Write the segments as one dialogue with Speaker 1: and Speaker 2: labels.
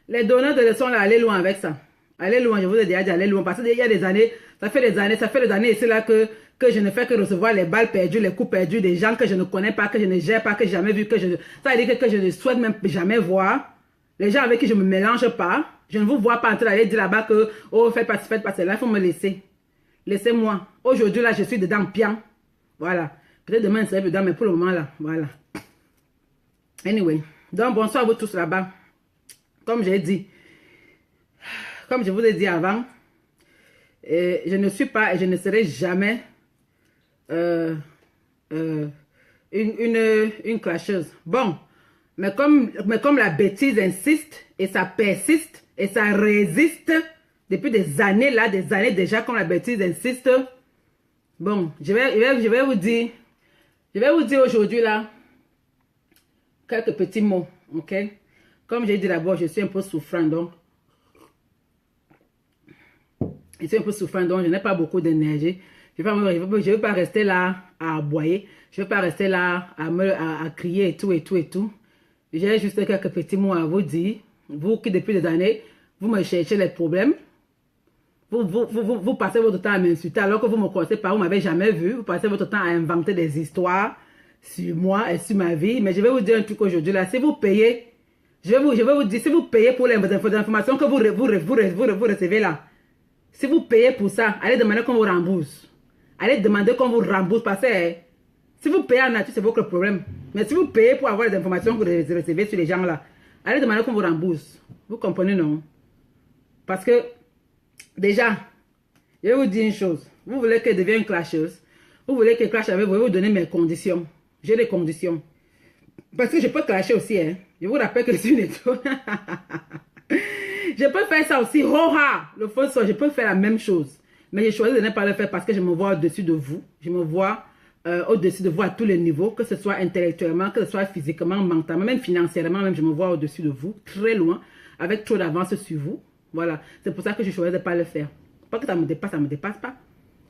Speaker 1: Les donneurs de leçons, là, allez loin avec ça. Allez loin, je vous ai déjà dit, allez loin. Parce qu'il y a des années, ça fait des années ici là que je ne fais que recevoir les balles perdues, les coups perdus des gens que je ne connais pas, que je ne gère pas, que j'ai jamais vu, ça veut dire que je ne souhaite même jamais voir. Les gens avec qui je ne me mélange pas, je ne vous vois pas en train d'aller dire là-bas que, oh, faites pas cela, il faut me laisser. Laissez-moi. Aujourd'hui, là, je suis dedans bien. Voilà. Peut-être demain, je serai dedans, mais pour le moment, là, voilà. Anyway. Donc, bonsoir à vous tous là-bas. Comme j'ai dit, comme je vous ai dit avant, je ne suis pas et je ne serai jamais une clasheuse. Bon, mais comme la bêtise insiste et ça persiste et ça résiste depuis des années là, des années déjà, comme la bêtise insiste. Bon, je vais vous dire aujourd'hui là quelques petits mots, ok? Comme j'ai dit d'abord, je suis un peu souffrant, donc je n'ai pas beaucoup d'énergie. Je ne vais pas rester là à aboyer. Je ne vais pas rester là à crier et tout, et tout, et tout. J'ai juste quelques petits mots à vous dire. Vous qui depuis des années, vous me cherchez les problèmes. Vous passez votre temps à m'insulter alors que vous me connaissez pas, vous ne m'avez jamais vu. Vous passez votre temps à inventer des histoires sur moi et sur ma vie. Mais je vais vous dire un truc aujourd'hui là. Si vous payez, je vais vous dire, si vous payez pour les informations que vous recevez là, si vous payez pour ça, allez demander qu'on vous rembourse. Allez demander qu'on vous rembourse parce que si vous payez en nature, c'est votre problème. Mais si vous payez pour avoir les informations que vous recevez sur les gens là, allez demander qu'on vous rembourse. Vous comprenez, non? Parce que, déjà, je vais vous dire une chose. Vous voulez que je devienne une clasheuse. Vous voulez que je clash avec vous, je vais vous donner mes conditions. J'ai des conditions. Parce que je peux clasher aussi, hein. Je vous rappelle que je suis une étoile. Je peux faire ça aussi. Le faux soir, je peux faire la même chose. Mais j'ai choisi de ne pas le faire parce que je me vois au-dessus de vous. Je me vois au-dessus de vous à tous les niveaux, que ce soit intellectuellement, que ce soit physiquement, mentalement, même financièrement, même je me vois au-dessus de vous, très loin, avec trop d'avance sur vous. Voilà. C'est pour ça que je choisis de ne pas le faire. Pas que ça me dépasse pas.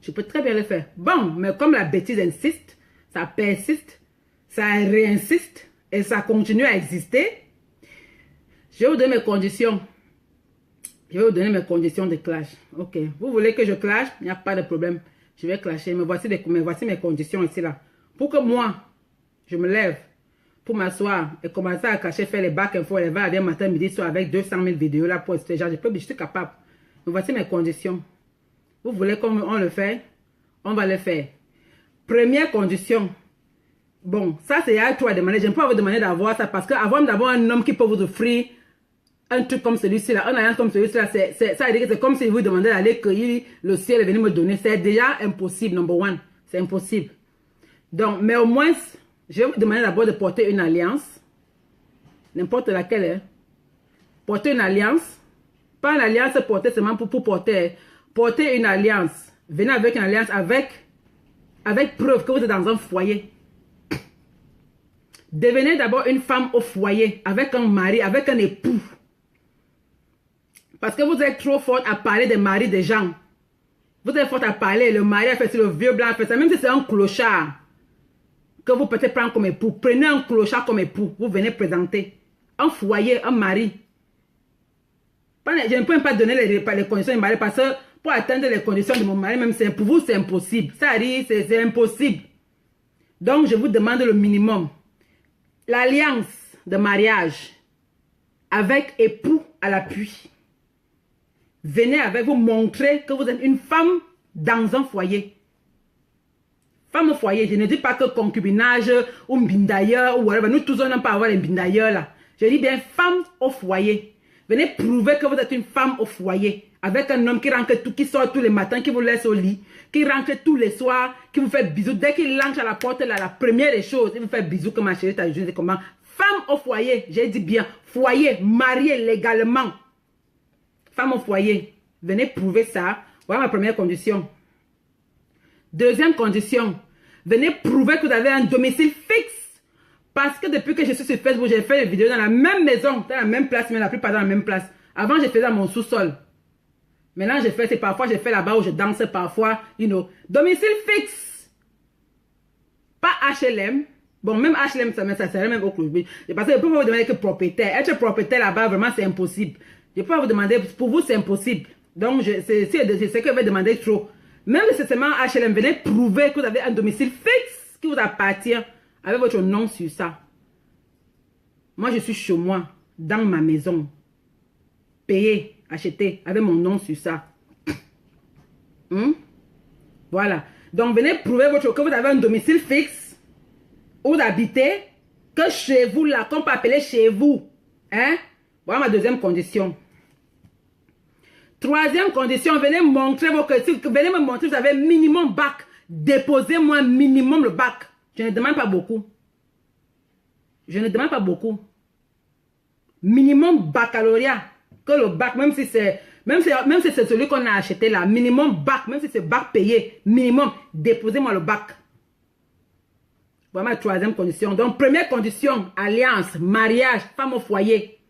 Speaker 1: Je peux très bien le faire. Bon, mais comme la bêtise insiste, ça persiste, ça réinsiste et ça continue à exister, je vais vous donner mes conditions. Je vais vous donner mes conditions de clash. Ok. Vous voulez que je clash? Il n'y a pas de problème. Je vais clasher. Mais voici mes conditions ici là. Pour que moi, je me lève pour m'asseoir et commencer à cacher, faire les back and forth, les va matin, midi, soir avec 200 000 vidéos là pour ce genre. Je suis capable. Mais voici mes conditions. Vous voulez qu'on le fait? On va le faire. Première condition. Bon, ça c'est à toi de demander. Je ne peux pas vous demander d'avoir ça parce qu'avant d'avoir un homme qui peut vous offrir un truc comme celui-ci là, un alliance comme celui-ci là, ça veut dire que c'est comme si vous demandez d'aller cueillir le ciel et venir me donner. C'est déjà impossible, number one. C'est impossible. Donc, mais au moins, je vais vous demander d'abord de porter une alliance. N'importe laquelle. Hein. Porter une alliance. Pas une alliance portée seulement pour porter. Porter une alliance. Venez avec une alliance avec preuve que vous êtes dans un foyer. Devenez d'abord une femme au foyer, avec un mari, avec un époux. Parce que vous êtes trop forte à parler des maris des gens. Vous êtes forte à parler, le mari a fait ça, le vieux blanc a fait ça. Même si c'est un clochard que vous pouvez prendre comme époux, prenez un clochard comme époux, vous venez présenter. Un foyer, un mari. Je ne peux même pas donner les conditions du mari parce que pour atteindre les conditions de mon mari, même pour vous, c'est impossible. Ça arrive, c'est impossible. Donc, je vous demande le minimum. L'alliance de mariage avec époux à l'appui. Venez avec vous montrer que vous êtes une femme dans un foyer. Femme au foyer, je ne dis pas que concubinage ou mbindailleur ou whatever. Nous tous, on n'aime pas avoir les mbindailleurs là. Je dis bien femme au foyer. Venez prouver que vous êtes une femme au foyer. Avec un homme qui rentre tout, qui sort tous les matins, qui vous laisse au lit, qui rentre tous les soirs, qui vous fait bisous. Dès qu'il entre à la porte, là, la première des choses, il vous fait bisous comme ma chérie, t'as dit comment. Femme au foyer, j'ai dit bien, foyer, mariée légalement. Femme au foyer, venez prouver ça. Voilà ma première condition. Deuxième condition, venez prouver que vous avez un domicile fixe. Parce que depuis que je suis sur Facebook, j'ai fait des vidéos dans la même maison, dans la même place, mais la plupart dans la même place. Avant, je faisais dans mon sous-sol. Maintenant, c'est parfois, j'ai fait là-bas où je danse parfois, you know. Domicile fixe. Pas HLM, Bon, même HLM, ça serait même au club. Parce que je peux pas vous demander que propriétaire. Être propriétaire là-bas, vraiment, c'est impossible. Je peux pas vous demander, pour vous, c'est impossible. Donc, c'est ce que je vais demander trop. Même si seulement HLM, venez prouver que vous avez un domicile fixe qui vous appartient avec votre nom sur ça. Moi, je suis chez moi, dans ma maison, payé, acheté, avec mon nom sur ça. Voilà. Donc, venez prouver que vous avez un domicile fixe où vous habitez, que chez vous, là, qu'on peut appeler chez vous. Hein? Voilà ma deuxième condition. Troisième condition, venez montrer vos venez me montrer, vous avez minimum bac. Déposez-moi minimum le bac. Je ne demande pas beaucoup. Je ne demande pas beaucoup. Minimum baccalauréat. Que le bac, même si c'est celui qu'on a acheté là, minimum bac, même si c'est bac payé, minimum, déposez-moi le bac. Voilà ma troisième condition. Donc, première condition, alliance, mariage, femme au foyer.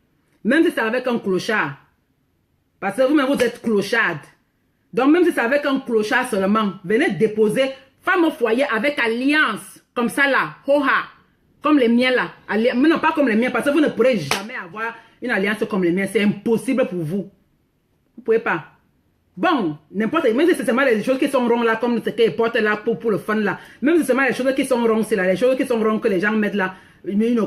Speaker 1: Même si c'est avec un clochard. Parce que vous-même, vous êtes clochard. Donc, même si c'est avec un clochard seulement, venez déposer femme au foyer avec alliance. Comme ça là, hoha. Comme les miens là. Mais non, pas comme les miens. Parce que vous ne pourrez jamais avoir une alliance comme les miens. C'est impossible pour vous. Vous ne pouvez pas. Bon, n'importe, même si c'est seulement les choses qui sont rondes là, comme ce qu'ils portent là pour le fun là. Même si c'est seulement les choses qui sont rondes, c'est là, les choses qui sont rondes que les gens mettent là.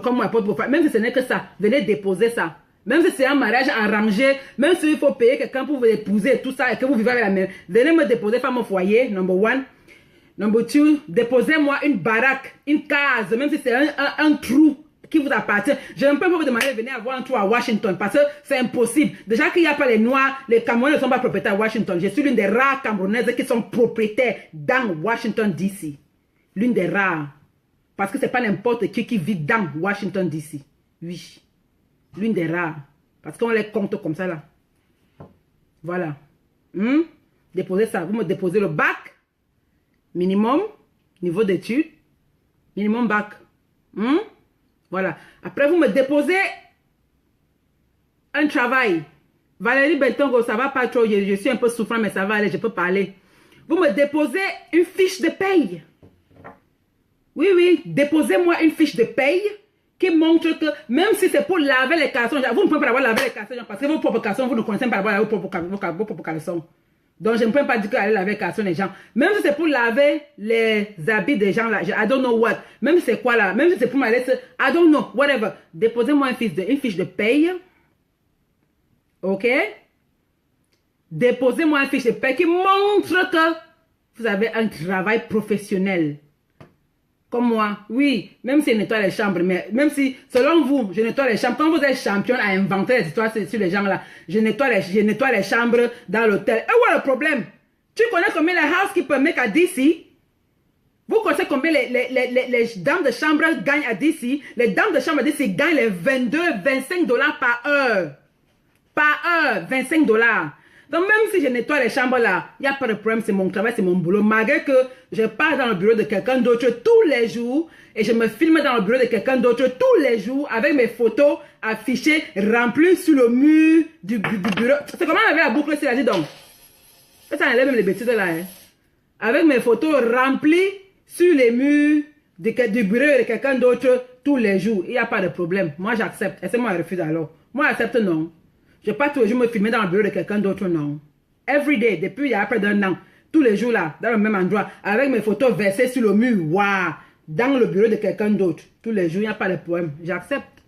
Speaker 1: Comme moi, même si ce n'est que ça, venez déposer ça. Même si c'est un mariage arrangé, même s'il faut payer quelqu'un pour vous épouser, tout ça, et que vous vivez avec la même, venez me déposer femme au foyer, number one. Number two, déposez-moi une baraque, une case, même si c'est un trou qui vous appartient. Je ne peux pas vous demander de venir avoir un trou à Washington parce que c'est impossible. Déjà qu'il n'y a pas les Noirs, les Camerounais ne sont pas propriétaires à Washington. Je suis l'une des rares Camerounaises qui sont propriétaires dans Washington, D.C. L'une des rares. Parce que ce n'est pas n'importe qui vit dans Washington, D.C. Oui. L'une des rares. Parce qu'on les compte comme ça là. Voilà. Déposez ça. Vous me déposez le bac. Minimum. Niveau d'études. Minimum bac. Voilà. Après, vous me déposez un travail. Valérie Bentongo, ça va pas trop. Je suis un peu souffrant, mais ça va aller. Je peux parler. Vous me déposez une fiche de paye. Oui, oui. Déposez-moi une fiche de paye qui montre que même si c'est pour laver les caleçons, vous ne pouvez pas avoir laver les caleçons parce que vos propres caleçons, vous ne connaissez pas avoir vos propres caleçons. Donc, je ne peux pas dire qu'aller laver les caleçons des gens. Même si c'est pour laver les habits des gens là, I don't know what. Même si c'est quoi là, même si c'est pour m'aller, I don't know, whatever. Déposez-moi une fiche de paye. Ok? Déposez-moi une fiche de paye qui montre que vous avez un travail professionnel. Comme moi, oui, même si je nettoie les chambres, mais même si, selon vous, je nettoie les chambres, quand vous êtes champion à inventer les histoires sur les gens là, je nettoie les chambres dans l'hôtel. Et voilà le problème. Tu connais combien les housekeepers make à DC? Vous connaissez combien les dames de chambre gagnent à DC? Les dames de chambre à DC gagnent les 22-25 $ par heure. Par heure, 25 $. Donc, même si je nettoie les chambres là, il n'y a pas de problème, c'est mon travail, c'est mon boulot. Malgré que je pars dans le bureau de quelqu'un d'autre tous les jours et je me filme dans le bureau de quelqu'un d'autre tous les jours avec mes photos affichées, remplies sur le mur du bureau. C'est comment on avait la boucle, c'est là, dis donc. Ça enlève même les bêtises là. Hein. Avec mes photos remplies sur les murs du bureau de quelqu'un d'autre tous les jours. Il n'y a pas de problème. Moi, j'accepte. Et c'est moi qui refuse alors. Moi, j'accepte non. Je ne vais pas tous les jours me filmer dans le bureau de quelqu'un d'autre, non. Every day, depuis il y a près d'un an, tous les jours là, dans le même endroit, avec mes photos versées sur le mur, waouh, dans le bureau de quelqu'un d'autre, tous les jours, il n'y a pas de problème. J'accepte.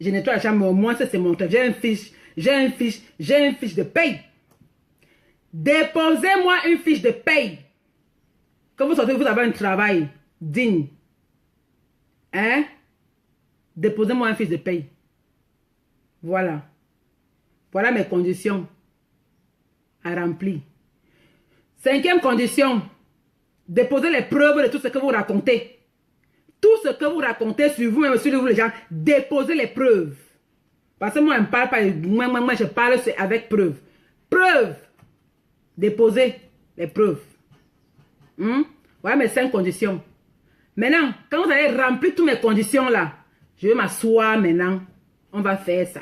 Speaker 1: Je nettoie la chambre, mais au moins ça c'est mon travail. J'ai une fiche de paye. Déposez-moi une fiche de paye. Quand vous sortez, vous avez un travail digne. Hein? Déposez-moi une fiche de paye. Voilà. Voilà mes conditions à remplir. Cinquième condition, déposez les preuves de tout ce que vous racontez. Tout ce que vous racontez sur vous-même, sur vous les gens, déposez les preuves. Parce que moi, je ne parle pas, moi je parle avec preuves. Preuves. Déposez les preuves. Voilà mes 5 conditions. Maintenant, quand vous allez remplir toutes mes conditions là, je vais m'asseoir maintenant. On va faire ça.